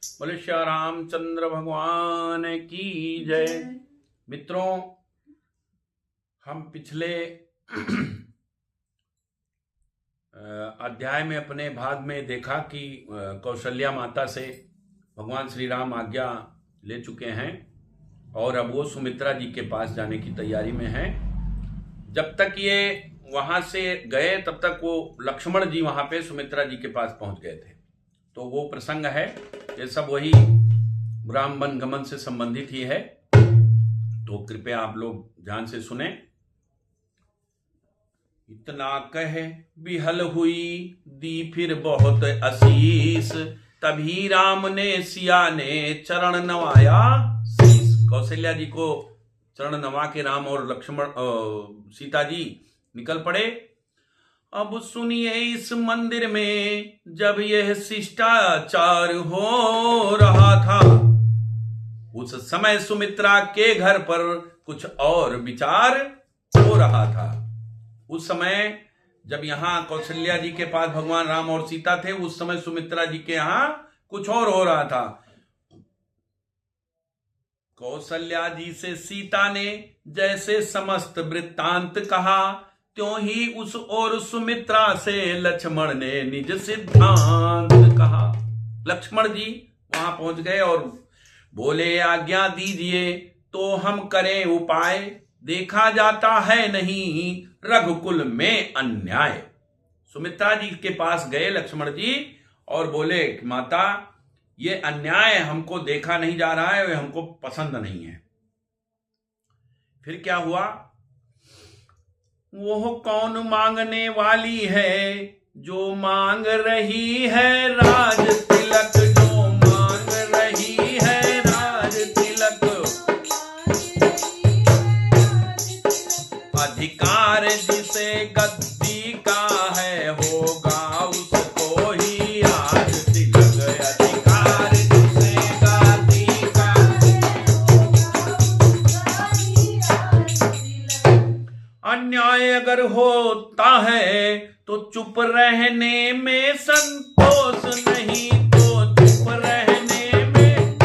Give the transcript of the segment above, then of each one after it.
बोले श्री रामचंद्र भगवान की जय। मित्रों, हम पिछले अध्याय में अपने भाग में देखा कि कौशल्या माता से भगवान श्री राम आज्ञा ले चुके हैं और अब वो सुमित्रा जी के पास जाने की तैयारी में हैं। जब तक ये वहां से गए तब तक वो लक्ष्मण जी वहां पे सुमित्रा जी के पास पहुंच गए थे। तो वो प्रसंग है, ये सब वही राम वन गमन से संबंधित ही है, तो कृपया आप लोग ध्यान से सुने। इतना कहे बिहल हुई दी फिर बहुत असीस, तभी राम ने सिया ने चरण नवाया शीस। कौशल्या जी को चरण नवा के राम और लक्ष्मण सीता जी निकल पड़े। अब सुनिए इस मंदिर में जब यह शिष्टाचार हो रहा था, उस समय सुमित्रा के घर पर कुछ और विचार हो रहा था। उस समय जब यहां कौशल्या जी के पास भगवान राम और सीता थे, उस समय सुमित्रा जी के यहां कुछ और हो रहा था। कौशल्या जी से सीता ने जैसे समस्त वृत्तांत कहा, त्यों ही उस और सुमित्रा से लक्ष्मण ने निज सिद्धांत कहा। लक्ष्मण जी वहां पहुंच गए और बोले, आज्ञा दीजिए तो हम करें उपाय, देखा जाता है नहीं रघुकुल में अन्याय। सुमित्रा जी के पास गए लक्ष्मण जी और बोले, माता ये अन्याय हमको देखा नहीं जा रहा है, हमको पसंद नहीं है। फिर क्या हुआ? वो कौन मांगने वाली है जो मांग रही है राज तिलक, जो मांग रही है राज तिलक, अधिकार जिसे गद्दी का है होगा उसको ही आज तिलक, अधिकार जिसे गद्दी का। अन्याय अगर होता है तो चुप रहने में संतोष नहीं, तो चुप रहने में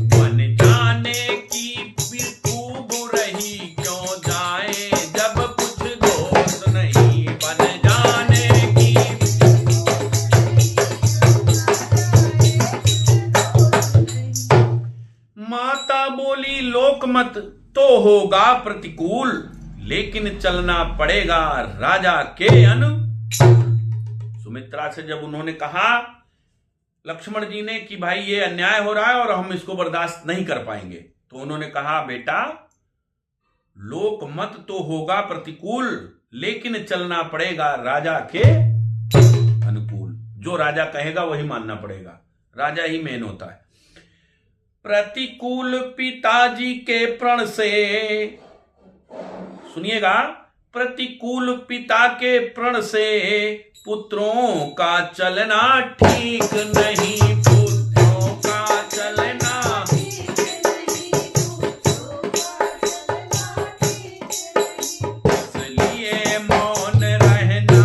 बन जाने की फिर खूब रही क्यों जाए जब कुछ दोष नहीं, बन जाने की। माता बोली, लोकमत तो होगा प्रतिकूल, लेकिन चलना पड़ेगा राजा के अनुकूल। सुमित्रा से जब उन्होंने कहा लक्ष्मण जी ने कि भाई ये अन्याय हो रहा है और हम इसको बर्दाश्त नहीं कर पाएंगे, तो उन्होंने कहा, बेटा लोकमत तो होगा प्रतिकूल, लेकिन चलना पड़ेगा राजा के अनुकूल। जो राजा कहेगा वही मानना पड़ेगा, राजा ही मेन होता है। प्रतिकूल पिताजी के प्रण से, सुनिएगा, प्रतिकूल पिता के प्रण से पुत्रों का चलना ठीक नहीं, पुत्रों का चलना। इसलिए मौन रहना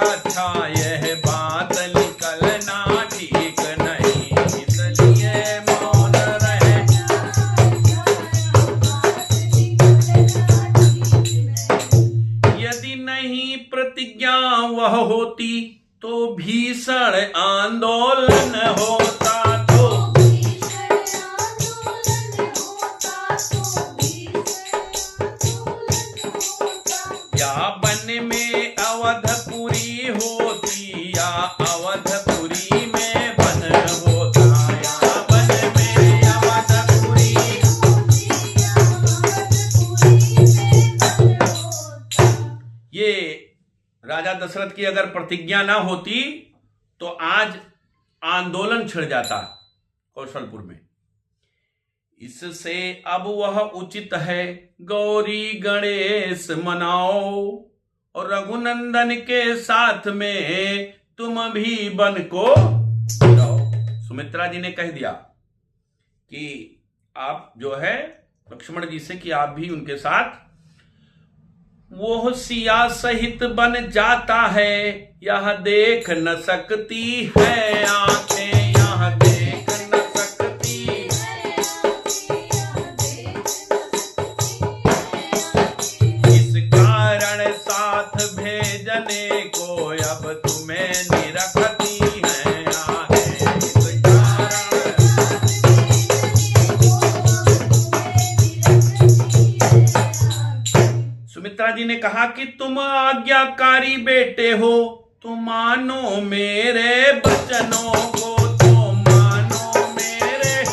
अच्छा, यह बात निकलना ठीक नहीं, इसलिए मौन रहना। यदि नहीं प्रतिज्ञा वह होती तो भीषण आंदोलन होता, तो या वन में अवधपुरी होती, या अवधपुरी में वन होता, या वन में अवधपुरी। ये राजा दशरथ की अगर प्रतिज्ञा ना होती तो आज आंदोलन छिड़ जाता कौशलपुर में। इससे अब वह उचित है गौरी गणेश मनाओ, और रघुनंदन के साथ में तुम भी वन को जाओ। सुमित्रा जी ने कह दिया कि आप जो है लक्ष्मण जी से कि आप भी उनके साथ वो सिया सहित बन जाता है, यह देख न सकती है आंखें, यह देख न सकती है। इस कारण साथ भेजने को अब तुम्हें निरखती है आंखें, इस कारण। सुमित्रा जी ने कहा कि तुम आज्ञाकारी बेटे हो, तुम मानो मेरे बचनों को, तुम मानो मेरे।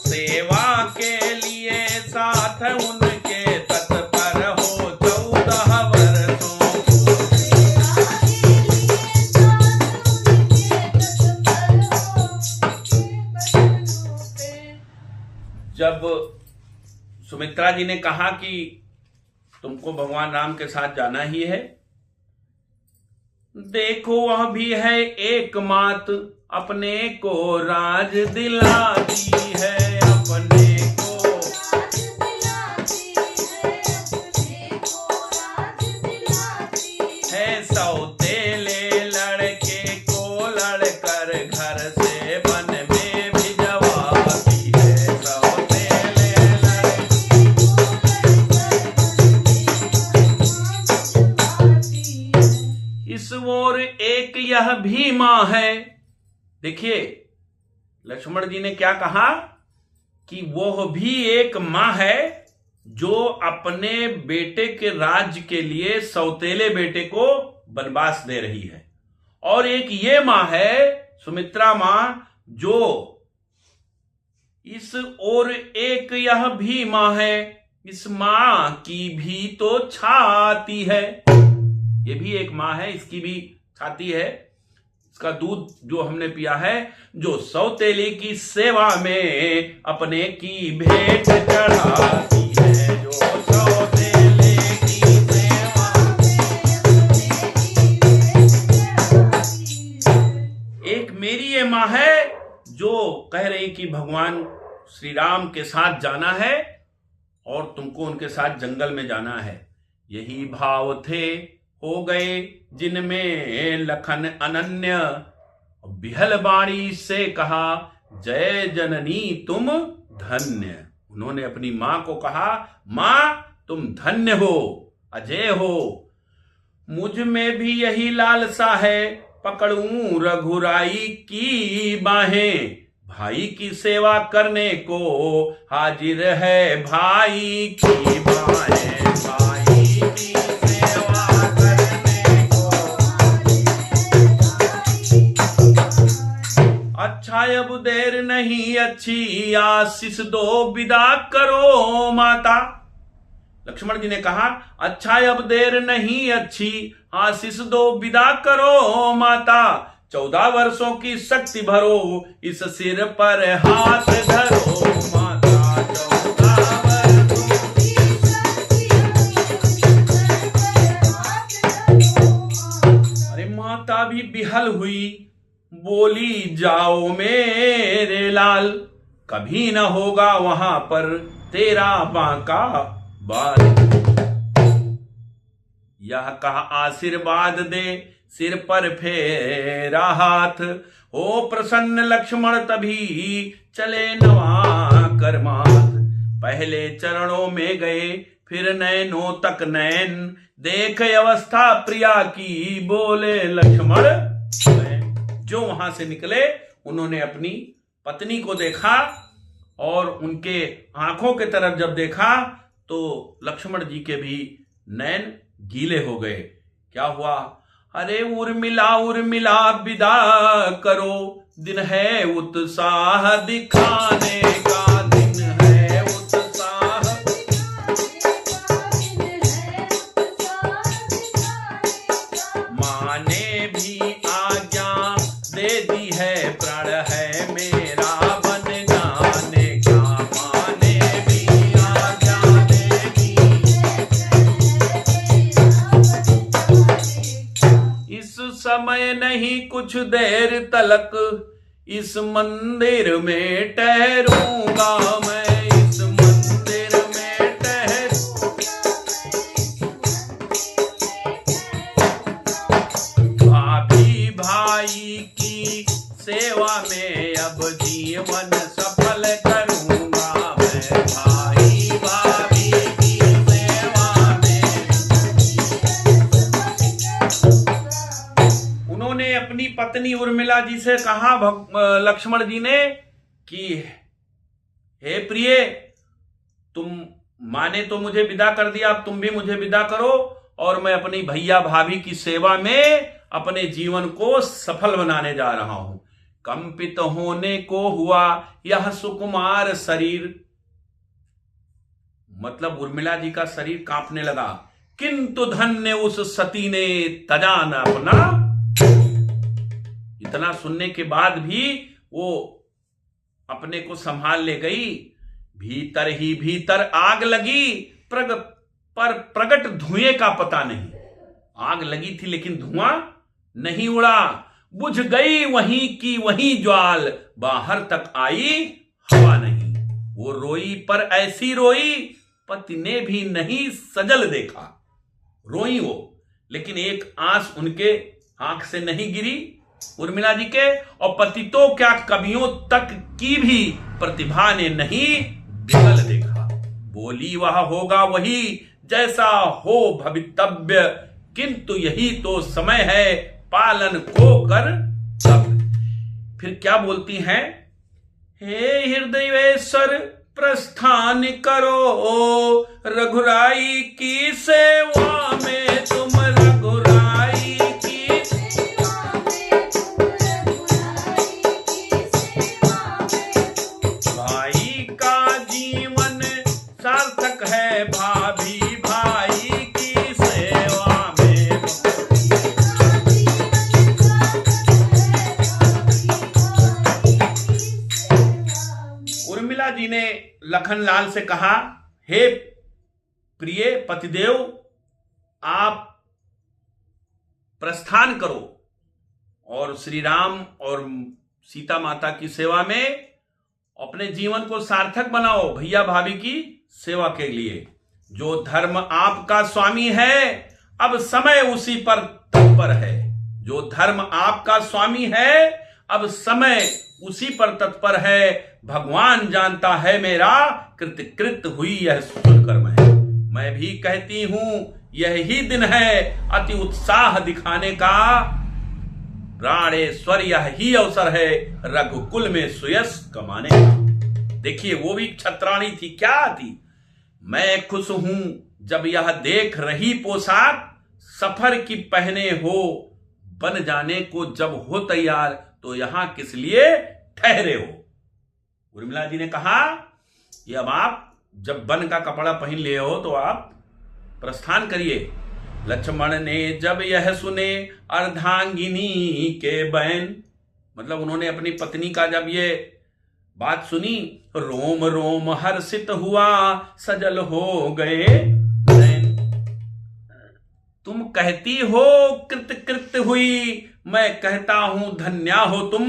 सेवा के लिए साथ उनके तत्पर हो 14 वर्षों। जब सुमित्रा जी ने कहा कि तुमको भगवान राम के साथ जाना ही है, देखो वह भी है एक मात, अपने को राज दिलाती है, अपने को राज दिलाती है। सौतेले लड़के को लड़कर घर से वन में भिजवाती है, सौतेले इस ओर एक यह भी मां है। देखिए लक्ष्मण जी ने क्या कहा कि वो भी एक मां है जो अपने बेटे के राज्य के लिए सौतेले बेटे को वनवास दे रही है, और एक ये मां है सुमित्रा मां जो इस ओर एक यह भी मां है, इस मां की भी तो छाती है। ये भी एक मां है, इसकी भी छाती है, इसका दूध जो हमने पिया है, जो सौतेली की सेवा में अपने की भेंट चढ़ाती है, जो सौतेले की सेवा में। एक मेरी ये मां है जो कह रही कि भगवान श्री राम के साथ जाना है और तुमको उनके साथ जंगल में जाना है। यही भाव थे हो गए जिनमें लखन अनन्य, बिहल बाणी से कहा जय जननी तुम धन्य। उन्होंने अपनी मां को कहा मां तुम धन्य हो, अजय हो। मुझ में भी यही लालसा है, पकड़ूं रघुराई की बाहें, भाई की सेवा करने को हाजिर है भाई की बाहें, भाई की सेवा करने को। अच्छा अब देर नहीं अच्छी, आशीष दो विदा करो माता। लक्ष्मण जी ने कहा अच्छा अब देर नहीं अच्छी, आशीष दो विदा करो माता। 14 वर्षों की शक्ति भरो, इस सिर पर हाथ धरो माता। 14 वर्षों की अरे माता भी बिहल हुई, बोली जाओ मेरे लाल, कभी न होगा वहां पर तेरा बांका बाल। यह कहा आशीर्वाद दे, सिर पर फेरा हाथ, हो प्रसन्न लक्ष्मण तभी चले नवा कर मात। पहले चरणों में गए, फिर नैनों तक नैन, देख अवस्था प्रिया की, बोले लक्ष्मण। जो वहां से निकले उन्होंने अपनी पत्नी को देखा और उनके आंखों के तरफ जब देखा तो लक्ष्मण जी के भी नैन गीले हो गए। क्या हुआ? अरे उर्मिला उर्मिला विदा करो, दिन है उत्साह दिखाने का, दिन है उत्साह। माँ ने भी आज्ञा दे दी है, प्रण है मेरा बन जाने का। माँ ने भी आज्ञा दे दी, इस समय नहीं कुछ देर तलक, इस मंदिर में ठहरूंगा मैं, इस पत्नी उर्मिला जी से कहा लक्ष्मण जी ने कि हे प्रिय, तुम माँ ने तो मुझे विदा कर दिया, अब तुम भी मुझे विदा करो और मैं अपनी भैया भाभी की सेवा में अपने जीवन को सफल बनाने जा रहा हूं। कंपित होने को हुआ यह सुकुमार शरीर, मतलब उर्मिला जी का शरीर कांपने लगा। किंतु धन्य उस सती ने तजा न अपना। इतना सुनने के बाद भी वो अपने को संभाल ले गई। भीतर ही भीतर आग लगी, पर प्रगट धुएं का पता नहीं। आग लगी थी लेकिन धुआं नहीं उड़ा, बुझ गई वहीं की वहीं ज्वाल, बाहर तक आई हवा नहीं। वो रोई पर ऐसी रोई, पति ने भी नहीं सजल देखा। रोई वो, लेकिन एक आंस उनके आंख से नहीं गिरी उर्मिला जी के, और पति तो क्या कवियों तक की भी प्रतिभा ने नहीं विकल देखा। बोली वह होगा वही जैसा हो भवितव्य, किंतु यही तो समय है पालन को कर तब। फिर क्या बोलती हैं? हे हृदयेश्वर प्रस्थान करो, रघुराई की सेवा में तुम रघुराई की सेवा में भाई का जीवन सार्थक है, भाभी भाई की सेवा में। उर्मिला जी ने लखनलाल से कहा, हे प्रिय पतिदेव, आप प्रस्थान करो और श्री राम और सीता माता की सेवा में अपने जीवन को सार्थक बनाओ, भैया भाभी की सेवा के लिए। जो धर्म आपका स्वामी है अब समय उसी पर तत्पर है। जो धर्म आपका स्वामी है अब समय उसी पर तत्पर है। भगवान जानता है मेरा कृत हुई यह सुनकर मैं भी कहती हूं यही दिन है अति उत्साह दिखाने का। प्राणेश्वर यही अवसर है रघुकुल में सुयश कमाने का। देखिए वो भी छत्राणी थी, क्या थी? मैं खुश हूं जब यह देख रही पोशाक, सफर की पहने हो बन जाने को जब हो तैयार, तो यहां किस लिए ठहरे हो। उर्मिला जी ने कहा कि अब आप जब वन का कपड़ा पहन लिए हो तो आप प्रस्थान करिए। लक्ष्मण ने जब यह सुने अर्धांगिनी के बैन, मतलब उन्होंने अपनी पत्नी का जब ये बात सुनी, रोम रोम हर्षित हुआ, सजल हो गए नैन। तुम कहती हो कृत हुई, मैं कहता हूं धन्या हो तुम।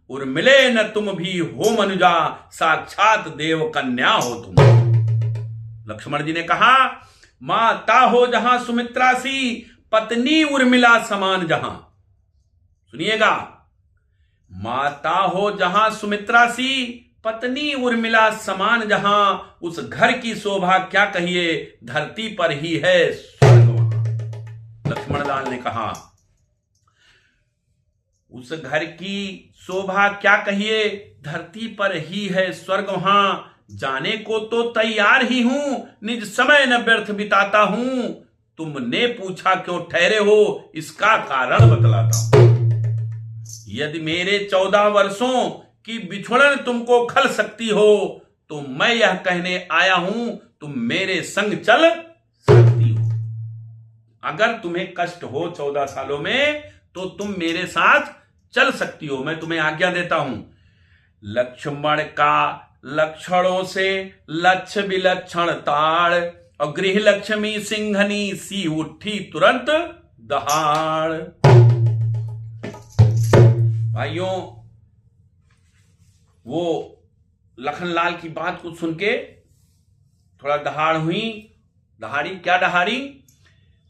उर्मिले न तुम भी हो मनुजा, साक्षात देव कन्या हो तुम। लक्ष्मण जी ने कहा, माता हो जहां सुमित्रा सी, पत्नी उर्मिला समान जहां। सुनिएगा, माता हो जहां सुमित्रा सी, पत्नी उर्मिला समान जहां। उस घर की शोभा क्या कहिए, धरती पर ही है स्वर्ग वहां। लक्ष्मण लाल ने कहा, उस घर की शोभा क्या कहिए, धरती पर ही है स्वर्ग वहां। जाने को तो तैयार ही हूं, निज समय न व्यर्थ बिताता हूं। तुमने पूछा क्यों ठहरे हो, इसका कारण बतलाता हूं। यदि मेरे 14 वर्षों की बिछुड़न तुमको खल सकती हो, तो मैं यह कहने आया हूं तुम मेरे संग चल सकती हो। अगर तुम्हें कष्ट हो 14 सालों में तो तुम मेरे साथ चल सकती हो, मैं तुम्हें आज्ञा देता हूं। लक्ष्मण का लक्षणों से लक्ष्य विलक्षण ताड़, और गृह लक्ष्मी सिंहनी सी उठी तुरंत दहाड़। भाइयों, वो लखनलाल की बात को सुन के थोड़ा दहाड़ हुई। दहाड़ी क्या दहाड़ी?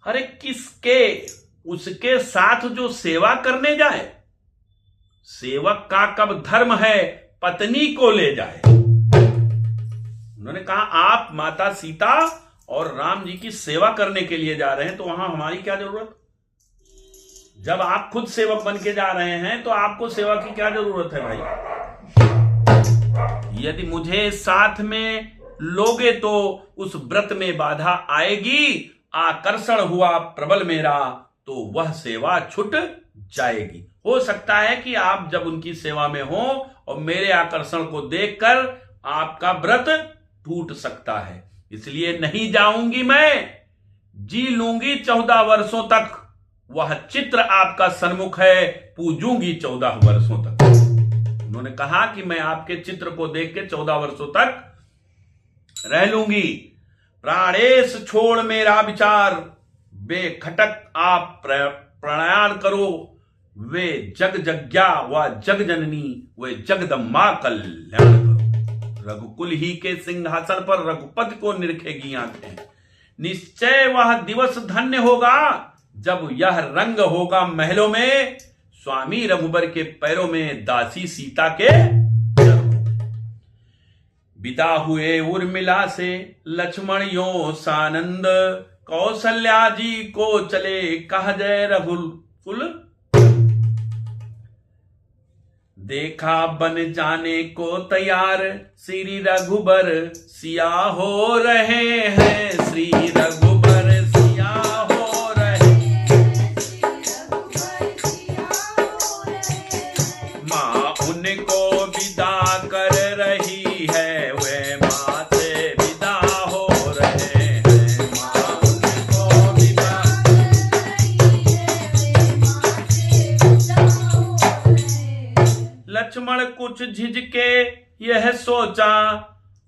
अरे किसके, उसके साथ जो सेवा करने जाए, सेवक का कब धर्म है पत्नी को ले जाए। उन्होंने कहा, आप माता सीता और राम जी की सेवा करने के लिए जा रहे हैं, तो वहां हमारी क्या जरूरत। जब आप खुद सेवक बन के जा रहे हैं तो आपको सेवा की क्या जरूरत है भाई? यदि मुझे साथ में लोगे तो उस व्रत में बाधा आएगी, आकर्षण हुआ प्रबल मेरा तो वह सेवा छूट जाएगी। हो सकता है कि आप जब उनकी सेवा में हो और मेरे आकर्षण को देखकर आपका व्रत टूट सकता है, इसलिए नहीं जाऊंगी। मैं जी लूंगी 14 वर्षों तक, वह चित्र आपका सन्मुख है, पूजूंगी 14 वर्षों तक। उन्होंने कहा कि मैं आपके चित्र को देख के 14 वर्षों तक रह लूंगी। प्राणेश छोड़ मेरा विचार, बेखटक आप प्रयाण करो। वे जग जज्ञा व जग जननी, वे जगदम्बा कल्याण करो। रघुकुल ही के सिंहासन पर रघुपति को निरखेगी आंखें। निश्चय वह दिवस धन्य होगा जब यह रंग होगा महलों में, स्वामी रघुबर के पैरों में दासी सीता के। विदा हुए उर्मिला से लक्ष्मण यो सानंद, कौशल्या जी को चले कह जय रघुकुल। देखा बन जाने को तैयार श्री रघुबर, सिया हो रहे हैं श्री रघुबर, सिया हो रहे माँ उनको विदा कर रही है, वे माँ से विदा हो रहे हैं। माँ उनको विदा लक्ष्मण कुछ झिझके यह सोचा,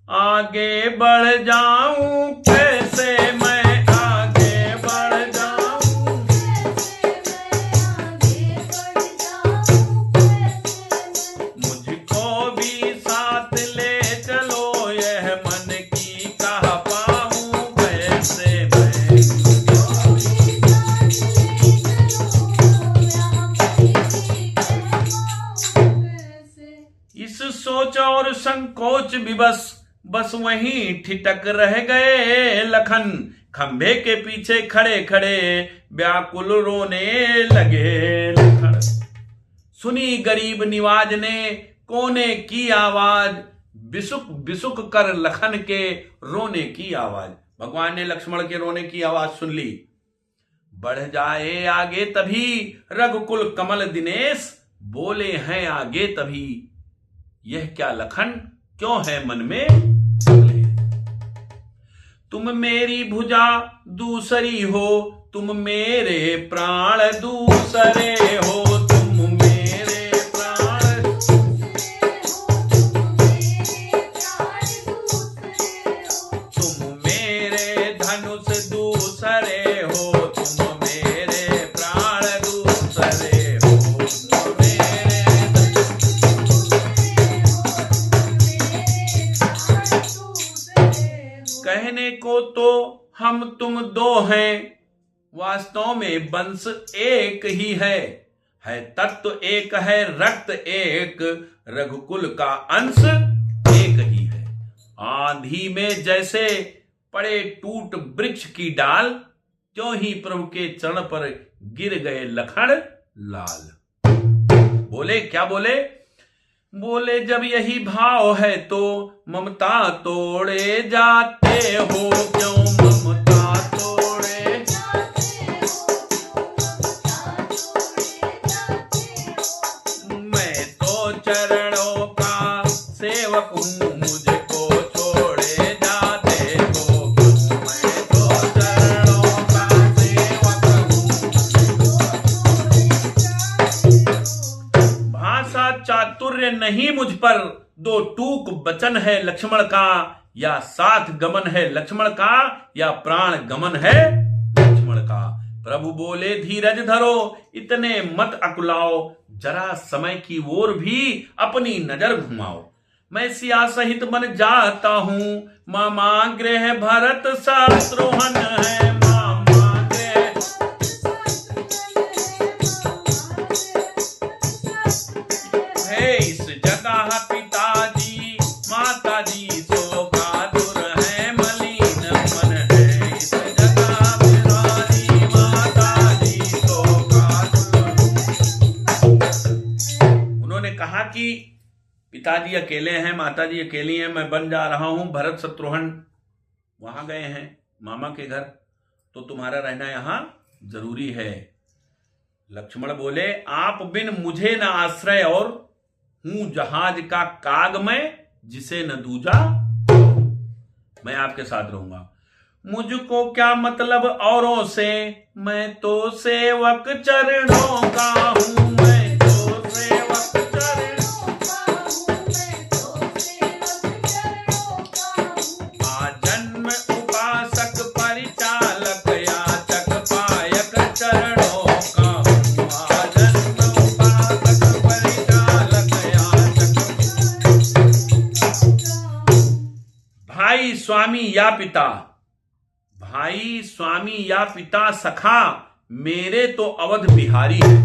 आगे बढ़ जाऊं कैसे मैं आगे बढ़ जाऊं, मुझको भी साथ ले चलो, यह मन की कह पाऊं कैसे मैं। इस सोच और संकोच विवश बस वहीं ठिठक रह गए लखन, खंभे के पीछे खड़े खड़े व्याकुल रोने लगे लखन। सुनी गरीब निवाज ने कोने की आवाज, बिसुक बिसुक कर लखन के रोने की आवाज। भगवान ने लक्ष्मण के रोने की आवाज सुन ली। बढ़ जाए आगे तभी रघुकुल कमल दिनेश, बोले हैं आगे तभी यह क्या लखन, क्यों है मन में चले। तुम मेरी भुजा दूसरी हो, तुम मेरे प्राण दूसरे हो, तुम मेरे प्राण तुम मेरे धनुष दूसरे हो, तुम मेरे प्राण दूसरे हो, कहने को तो हम तुम दो हैं, वास्तव में वंश एक ही है तत्व एक है, रक्त एक, रघुकुल का अंश एक ही है। आंधी में जैसे पड़े टूट वृक्ष की डाल, त्यों ही प्रभु के चरण पर गिर गए लखन लाल। बोले क्या बोले? बोले जब यही भाव है तो ममता तोड़े जाते हो, क्यों ममता तोड़े मैं तो चरणों का सेवक हूँ, मुझको छोड़े जाते हो, मैं तो चरणों का सेवक हूँ। भाषा चातुर्य नहीं मुझ पर, दो टूक वचन है लक्ष्मण का, या साथ गमन है लक्ष्मण का, या प्राण गमन है लक्ष्मण का। प्रभु बोले धीरज धरो, इतने मत अकुलाओ, जरा समय की ओर भी अपनी नजर घुमाओ। मैं सिया सहित बन जाता हूँ, मामा गृह भरत शत्रुघ्न है, मामा गृह है इस जगह पिताजी माताजी, सो कातुर है मलिन मन है, इस जगह पिताजी माताजी, सो कातुर कि पिताजी अकेले हैं, माताजी अकेली हैं, मैं बन जा रहा हूं, भरत शत्रुघ्न वहां गए हैं मामा के घर, तो तुम्हारा रहना यहां जरूरी है। लक्ष्मण बोले, आप बिन मुझे न आश्रय, और हूं जहाज का काग मैं, जिसे न दूजा, मैं आपके साथ रहूंगा। मुझको क्या मतलब औरों से, मैं तो सेवक चरणों का हूं, मैं तो सेवक चरणों का हूं, मैं तो सेवक चरणों का हूं। आजन्म उपासक परिचालक याचक पायक चरणों का हूं, आजन्म उपासक परिचालक याचक। भाई स्वामी या पिता, भाई स्वामी या पिता सखा, मेरे तो अवध बिहारी है।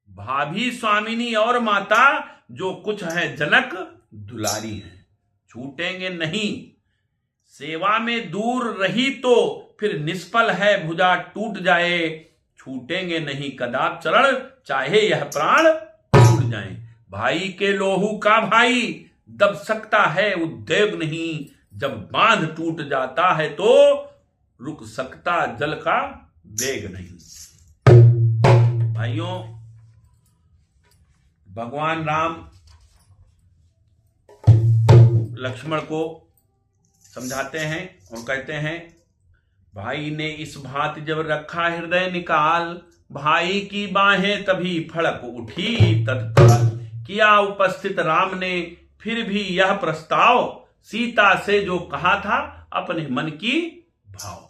भाभी स्वामिनी और माता, जो कुछ है जनक दुलारी है। छूटेंगे नहीं, सेवा में दूर रही तो फिर निष्फल है भुजा टूट जाए। छूटेंगे नहीं कदाप चरण, चाहे यह प्राण टूट जाए। भाई के लोहू का भाई, दब सकता है उद्योग नहीं। जब बांध टूट जाता है तो रुक सकता जल का वेग नहीं। भाइयों, भगवान राम लक्ष्मण को समझाते हैं और कहते हैं, भाई ने इस भांति जब रखा हृदय निकाल, भाई की बाहें तभी फड़क उठी तत्काल। किया उपस्थित राम ने फिर भी यह प्रस्ताव, सीता से जो कहा था अपने मन की भाव।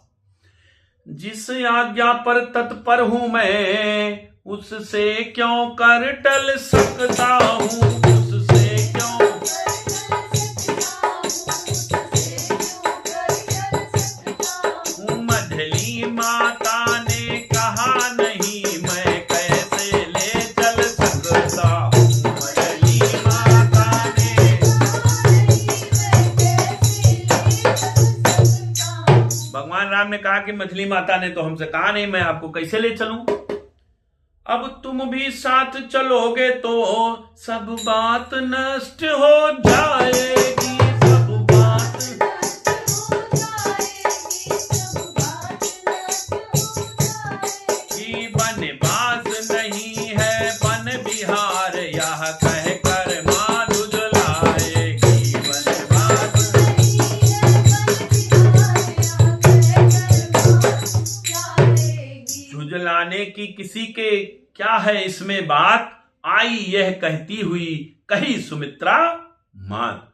जिस आज्ञा पर तत्पर हूं मैं, उससे क्यों कर टल सकता हूं, उससे क्यों मझली माता ने कहा नहीं, मैं कैसे ले चल सकता हूं। मझली माता ने, भगवान राम ने कहा कि मछली माता ने तो हमसे कहा नहीं, मैं आपको कैसे ले चलूं। अब तुम भी साथ चलोगे तो सब बात नष्ट हो जाएगी, सब बात कि बनवास नहीं है बन बिहार, यह कह कर मां झुझलाएगी। बनवास झुझलाने की किसी के क्या है इसमें बात, आई यह कहती हुई कही सुमित्रा मात।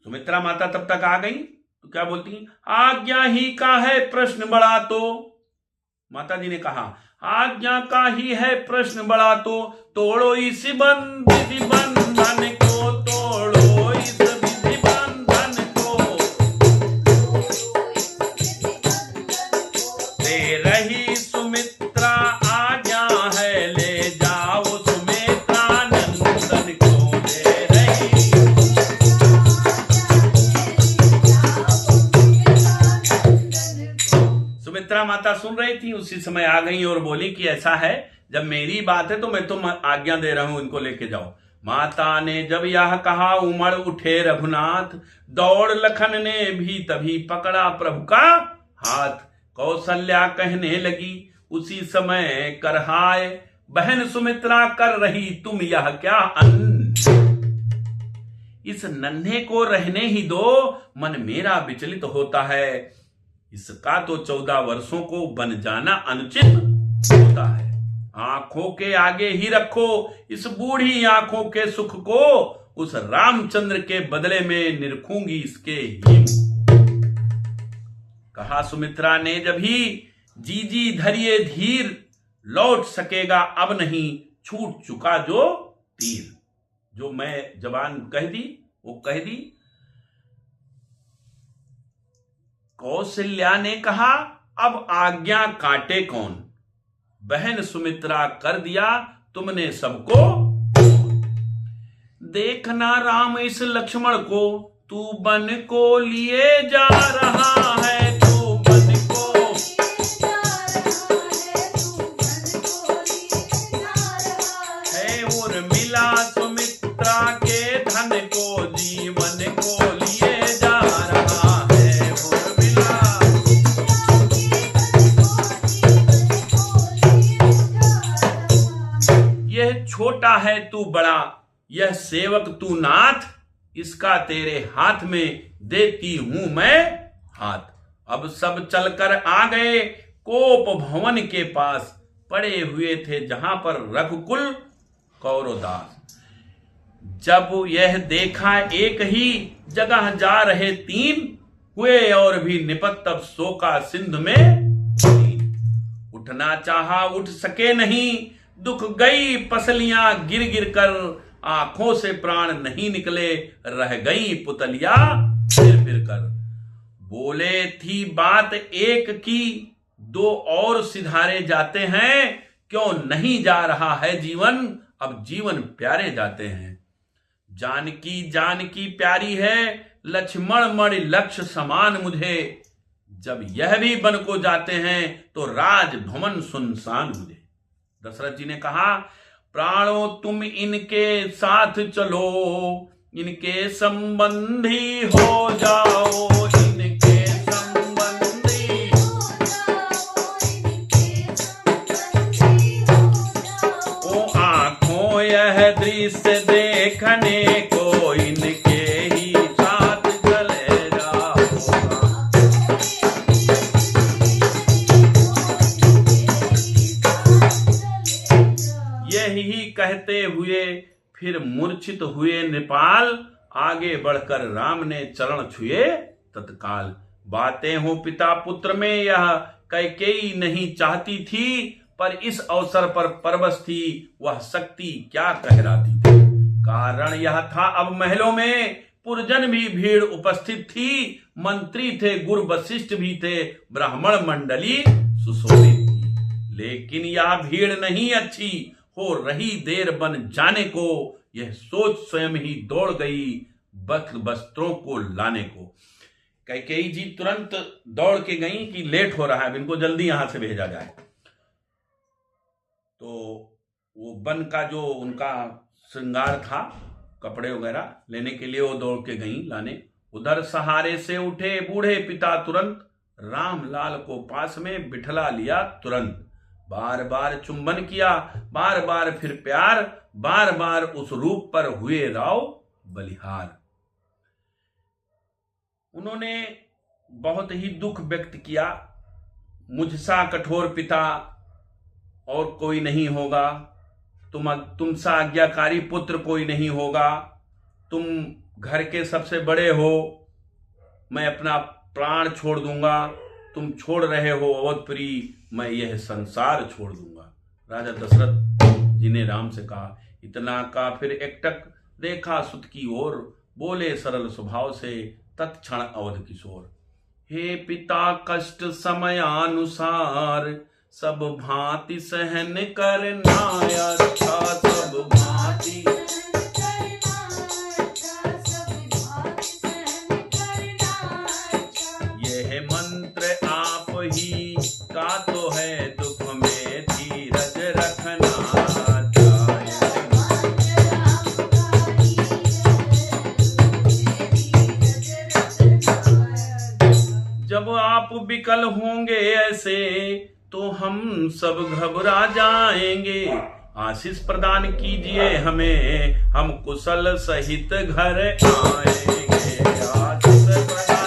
सुमित्रा माता तब तक आ गई तो क्या बोलती, आज्ञा ही का है प्रश्न बड़ा तो। माता जी ने कहा, आज्ञा का ही है प्रश्न बड़ा तो, तोड़ो इस विधि बंधन को, तोड़ो इस विधि बंधन को। दे रही सुमित्रा आज्ञा है, ले जाओ सुमित्रा नंदन को। दे रही सुमित्रा माता सुन रही थी, उसी समय आ गई और बोली कि ऐसा है, जब मेरी बात है तो मैं तो आज्ञा दे रहा हूं, इनको लेके जाओ। माता ने जब यह कहा उमड़ उठे रघुनाथ, दौड़ लखन ने भी तभी पकड़ा प्रभु का हाथ। कौशल्या कहने लगी उसी समय करहाय, बहन सुमित्रा कर रही तुम यह क्या अन्न। इस नन्हे को रहने ही दो, मन मेरा विचलित होता है। इसका तो 14 वर्षों को बन जाना अनुचित होता है। आंखों के आगे ही रखो इस बूढ़ी आंखों के सुख को, उस रामचंद्र के बदले में निरखूंगी इसके ही। कहा सुमित्रा ने जब ही, जीजी धरिए धीर, लौट सकेगा अब नहीं, छूट चुका जो तीर। जो मैं जबान कह दी वो कह दी। कौशल्या ने कहा अब आज्ञा काटे कौन, बहन सुमित्रा कर दिया तुमने सबको। देखना राम इस लक्ष्मण को, तू बन को लिए जा रहा है, तू बन को है और है तू बड़ा, यह सेवक तू नाथ, इसका तेरे हाथ में देती हूं मैं हाथ। अब सब चलकर आ गए कोप भवन के पास, पड़े हुए थे जहां पर रघुकुल कौरवदास। जब यह देखा एक ही जगह जा रहे तीन, हुए और भी निपत तब शोका सिंध में लीन। उठना चाहा उठ सके नहीं, दुख गई पसलियां गिर गिर कर, आंखों से प्राण नहीं निकले रह गई पुतलिया फिर फिर कर। बोले थी बात एक की, दो और सिधारे जाते हैं, क्यों नहीं जा रहा है जीवन, अब जीवन प्यारे जाते हैं। जानकी प्यारी है, लक्ष्मण मणि लक्ष्य समान मुझे, जब यह भी वन को जाते हैं तो राज भवन सुनसान मुझे। दशरथ जी ने कहा, प्राणो तुम इनके साथ चलो, इनके संबंधी हो जाओ, इनके संबंधी हो जाओ, इनके संबंधी हो जाओ। ओ आंखों यह दृश्य देखने को, इनके ही साथ चले जाओ। यही कहते हुए फिर मूर्छित हुए नृपाल, आगे बढ़कर राम ने चरण छुए तत्काल। बातें हो पिता पुत्र में यह कैकेयी नहीं चाहती थी, पर इस अवसर पर परवश थी वह शक्ति क्या कहराती थी। कारण यह था अब महलों में पुरजन भी भीड़ उपस्थित थी, मंत्री थे गुरु वशिष्ठ भी थे, ब्राह्मण मंडली सुशोभित थी। लेकिन यह भीड़ नहीं अच्छी, हो रही देर बन जाने को, यह सोच स्वयं ही दौड़ गई वस्त्रों को लाने को। कैकेयी जी तुरंत दौड़ के गई कि लेट हो रहा है, इनको जल्दी यहां से भेजा जाए। तो वो वन का जो उनका श्रृंगार था, कपड़े वगैरह लेने के लिए वो दौड़ के गई लाने। उधर सहारे से उठे बूढ़े पिता तुरंत, रामलाल को पास में बिठला लिया तुरंत। बार बार चुंबन किया, बार बार फिर प्यार, बार बार उस रूप पर हुए राव बलिहार। उन्होंने बहुत ही दुख व्यक्त किया, मुझसा कठोर पिता और कोई नहीं होगा, तुमसा आज्ञाकारी पुत्र कोई नहीं होगा, तुम घर के सबसे बड़े हो, मैं अपना प्राण छोड़ दूंगा, तुम छोड़ रहे हो अवधपुरी, मैं यह संसार छोड़ दूंगा। राजा दशरथ जी ने राम से कहा। इतना का फिर एकटक देखा सुत की ओर, बोले सरल स्वभाव से तत्क्षण अवध किशोर। हे पिता कष्ट समयानुसार, सब भांति सहन करना अच्छा, सब भांति यह मंत्र आप ही का तो है, दुख में धीरज रखना जब आप विकल होंगे ऐसे, तो हम सब घबरा जाएंगे। आशीष प्रदान कीजिए हमें, हम कुशल सहित घर आएंगे। आशीष प्रदान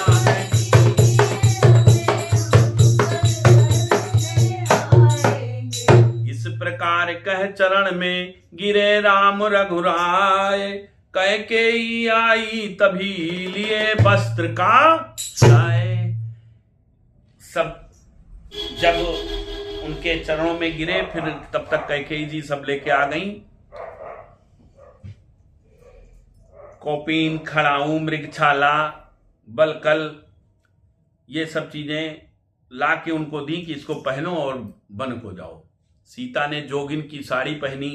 इस प्रकार कह चरण में गिरे राम रघुराय। कैकेयी आई तभी लिए वस्त्र का साय। सब जब उनके चरणों में गिरे, फिर तब तक कैकेयी जी सब लेके आ गई। कौपीन, खड़ाऊ, मृगछाला, बलकल, ये सब चीजें ला के उनको दी कि इसको पहनो और वन को जाओ। सीता ने जोगिन की साड़ी पहनी।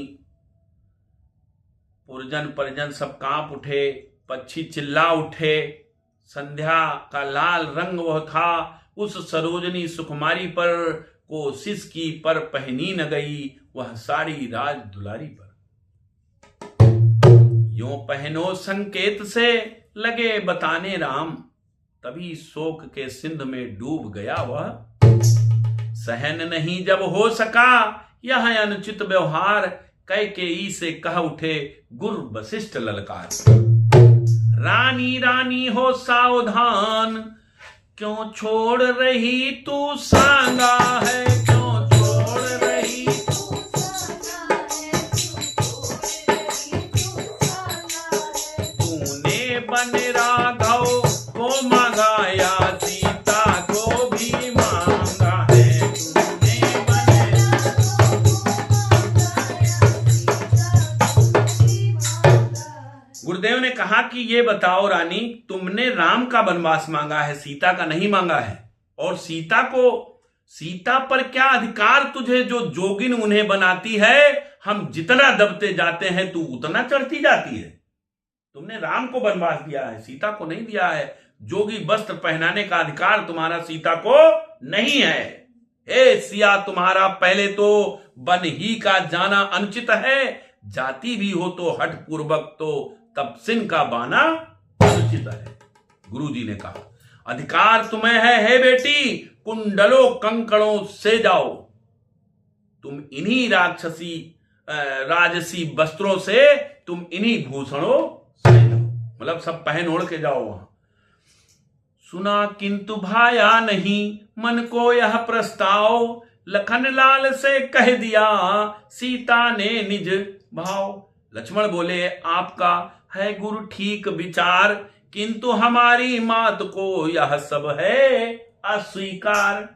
पुरजन परिजन सब कांप उठे, पक्षी चिल्ला उठे। संध्या का लाल रंग वह था, उस सरोजनी सुकुमारी पर कोशिश की पर पहनी न गई वह साड़ी राज दुलारी पर। यों पहनो संकेत से लगे बताने राम, तभी शोक के सिंध में डूब गया वह। सहन नहीं जब हो सका यह अनुचित व्यवहार, कैकेयी से कह उठे गुरु वशिष्ठ ललकार। रानी रानी हो सावधान, क्यों छोड़ रही तू सांगा है, क्यों छोड़ रही तू सांगा है। तूने बन राघव को मांगा या सीता को भी मांगा है, तूने बन गुरुदेव ने कहा कि ये बताओ रानी, तुमने राम का वनवास मांगा है, सीता का नहीं मांगा है। और सीता पर क्या अधिकार तुझे, जो जोगिन उन्हें बनाती है। हम जितना दबते जाते हैं तू उतना चढ़ती जाती है। तुमने राम को वनवास दिया है, सीता को नहीं दिया है। जोगी वस्त्र पहनाने का अधिकार तुम्हारा सीता को नहीं है। ए सिया, तुम्हारा पहले तो वन ही का जाना अनुचित है, जाति भी हो तो हठ पूर्वक तो तपसिन का बाना अनुचित है। गुरुजी ने कहा अधिकार तुम्हें है हे बेटी, कुंडलों कंकड़ों से जाओ। तुम इन्हीं राजसी वस्त्रों से, तुम इन्हीं भूषणों से जाओ, मतलब सब पहन ओढ़ के जाओ वहां। सुना किंतु भाया नहीं मन को यह प्रस्ताव, लखन लाल से कह दिया सीता ने निज भाव। लक्ष्मण बोले आपका है गुरु ठीक विचार, किंतु हमारी मात को यह सब है अस्वीकार।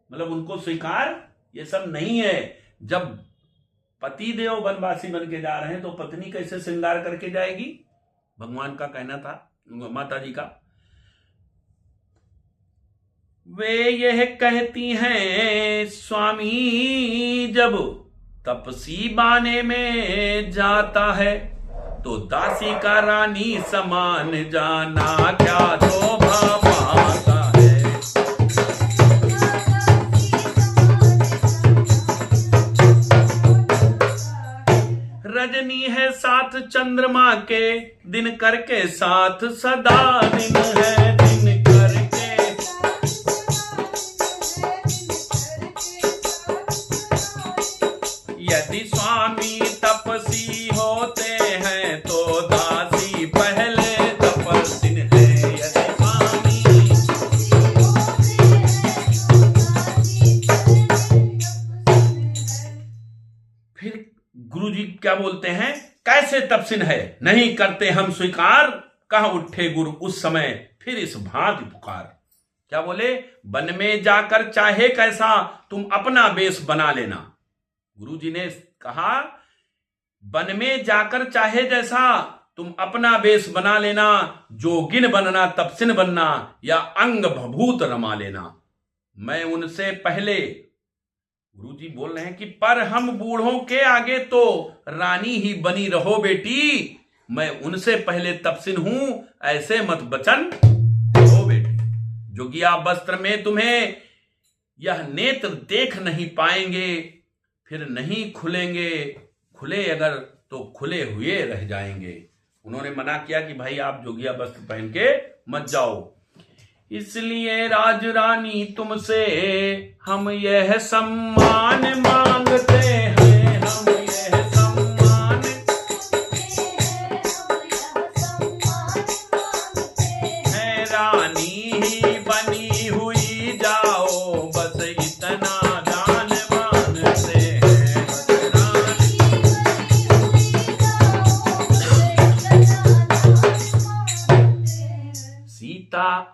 मतलब उनको स्वीकार ये सब नहीं है। जब पति देव वनवासी बन के जा रहे हैं तो पत्नी कैसे श्रृंगार करके जाएगी, भगवान का कहना था, माता जी का। वे यह कहती हैं स्वामी, जब तपसी बाने में जाता है तो दासी का रानी समान जाना क्या शोभा पाता है। रजनी है साथ चंद्रमा के, दिन करके साथ सदा दिन है, दिन करके यदि स्वामी तपसी होते हैं तो दासी पहले तपस्विन है। यदि स्वामी फिर गुरुजी क्या बोलते हैं, कैसे तपस्विन है, नहीं करते हम स्वीकार। कह उठे गुरु उस समय फिर इस भांति पुकार। क्या बोले, वन में जाकर चाहे कैसा तुम अपना वेश बना लेना। गुरुजी ने कहा वन में जाकर चाहे जैसा तुम अपना वेश बना लेना, जोगिन बनना, तपसिन बनना या अंग भभूत रमा लेना। मैं उनसे पहले, गुरुजी बोल रहे हैं कि पर हम बूढ़ों के आगे तो रानी ही बनी रहो बेटी, मैं उनसे पहले तपसिन हूं, ऐसे मत वचन दो बेटी। जोगिया वस्त्र में तुम्हें यह नेत्र देख नहीं पाएंगे, फिर नहीं खुलेंगे, खुले अगर तो खुले हुए रह जाएंगे। उन्होंने मना किया कि भाई आप जोगिया वस्त्र पहन के मत जाओ। इसलिए राज रानी तुमसे हम यह सम्मान मांगते हैं, हम यह सम्मान है, रानी ही बनी हुई जाओ, बस इतना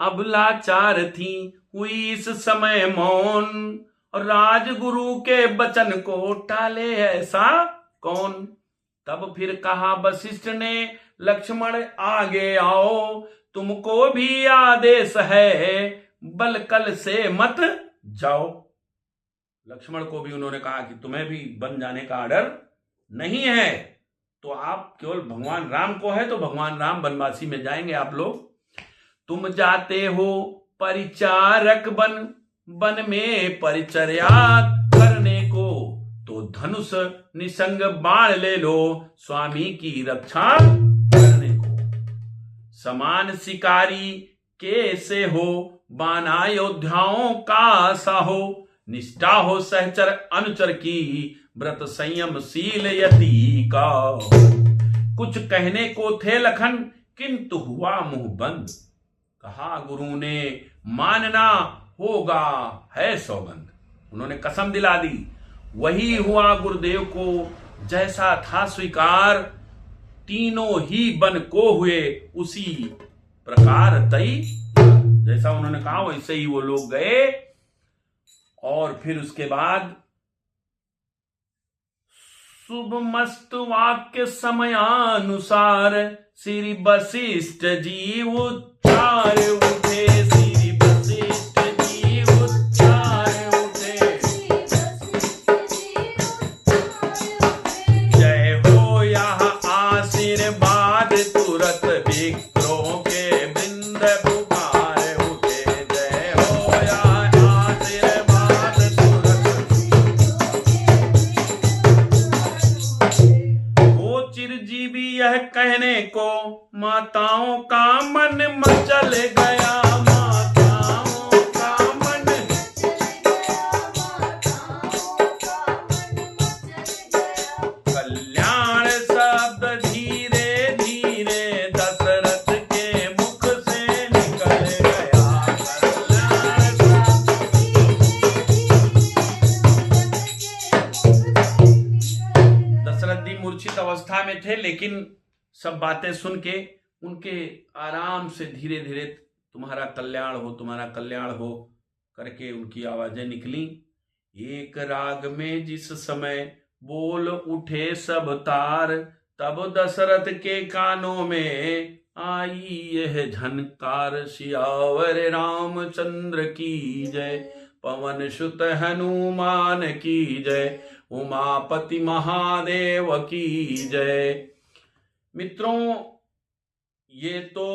अब लाचार थी हुई इस समय मौन, और राजगुरु के वचन को टाले ऐसा कौन। तब फिर कहा वशिष्ठ ने लक्ष्मण आगे आओ, तुमको भी आदेश है बल कल से मत जाओ। लक्ष्मण को भी उन्होंने कहा कि तुम्हें भी बन जाने का आर्डर नहीं है, तो आप केवल भगवान राम को है तो भगवान राम वनवासी में जाएंगे आप लोग। तुम जाते हो परिचारक बन, वन में परिचर्या करने को, तो धनुष निसंग बाण ले लो स्वामी की रक्षा करने को। समान शिकारी के से हो बाना योद्धाओं का सा हो, निष्ठा हो सहचर अनुचर की, व्रत संयम शील यति का। कुछ कहने को थे लखन, किंतु हुआ मुंह बंद। कहा गुरु ने मानना होगा है सौगंध। उन्होंने कसम दिला दी। वही हुआ गुरुदेव को जैसा था स्वीकार, तीनों ही बन को हुए उसी प्रकार तई। जैसा उन्होंने कहा वैसे ही वो लोग गए। और फिर उसके बाद शुभ मस्त वाक्य समयानुसार, श्री वशिष्ठ जी उच्चार उठे। श्री वशिष्ठ जी उच्चार उठे। जय हो यह आशीर्वाद तुरत विक्रों के बिंद पुकार उठे। जय हो यह आशीर्वाद तुरत। वो चिरजीवी यह कहने को, माताओं का मन मचल गया। माताओं का मन कल्याण शब्द धीरे धीरे दशरथ के मुख से निकल गया। कल्याण दशरथ जी मूर्छित अवस्था में थे, लेकिन सब बातें सुन के उनके आराम से धीरे धीरे तुम्हारा कल्याण हो, तुम्हारा कल्याण हो करके उनकी आवाजें निकली। एक राग में जिस समय बोल उठे सब तार, तब दशरथ के कानों में आई यह झनकार। सियावर रामचंद्र की जय, पवन सुत हनुमान की जय, उमापति महादेव की जय। मित्रों, ये तो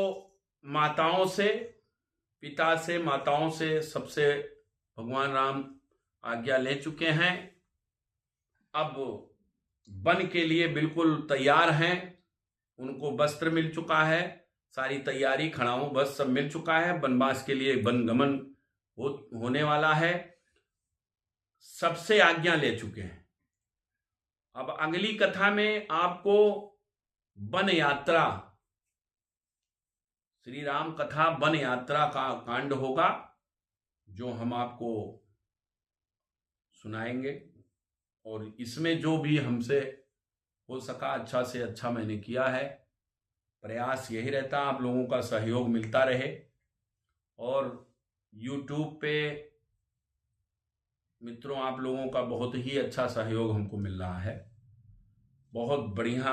माताओं से, पिता से, माताओं से, सबसे भगवान राम आज्ञा ले चुके हैं। अब वन के लिए बिल्कुल तैयार हैं। उनको वस्त्र मिल चुका है, सारी तैयारी, खड़ाऊं बस सब मिल चुका है। वनवास के लिए वनगमन होने वाला है। सबसे आज्ञा ले चुके हैं। अब अगली कथा में आपको वन यात्रा, श्री राम कथा वन यात्रा का कांड होगा, जो हम आपको सुनाएंगे। और इसमें जो भी हमसे हो सका अच्छा से अच्छा मैंने किया है। प्रयास यही रहता आप लोगों का सहयोग मिलता रहे। और YouTube पे मित्रों आप लोगों का बहुत ही अच्छा सहयोग हमको मिल रहा है। बहुत बढ़िया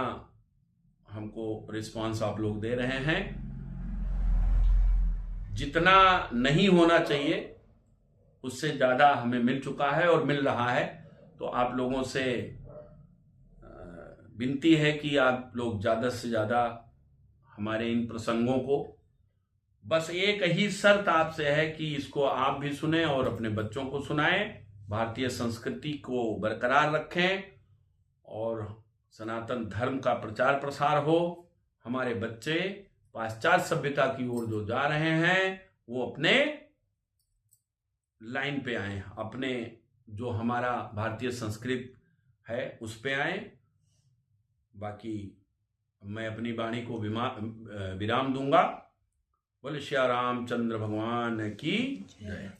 हमको रिस्पांस आप लोग दे रहे हैं। जितना नहीं होना चाहिए उससे ज़्यादा हमें मिल चुका है और मिल रहा है। तो आप लोगों से विनती है कि आप लोग ज़्यादा से ज़्यादा हमारे इन प्रसंगों को, बस एक ही शर्त आपसे है कि इसको आप भी सुने और अपने बच्चों को सुनाएं। भारतीय संस्कृति को बरकरार रखें और सनातन धर्म का प्रचार प्रसार हो। हमारे बच्चे पाश्चात्य सभ्यता की ओर जो जा रहे हैं वो अपने लाइन पे आए, अपने जो हमारा भारतीय संस्कृति है उस पे आए। बाकी मैं अपनी वाणी को विराम दूंगा। बोले श्री रामचंद्र भगवान की जय।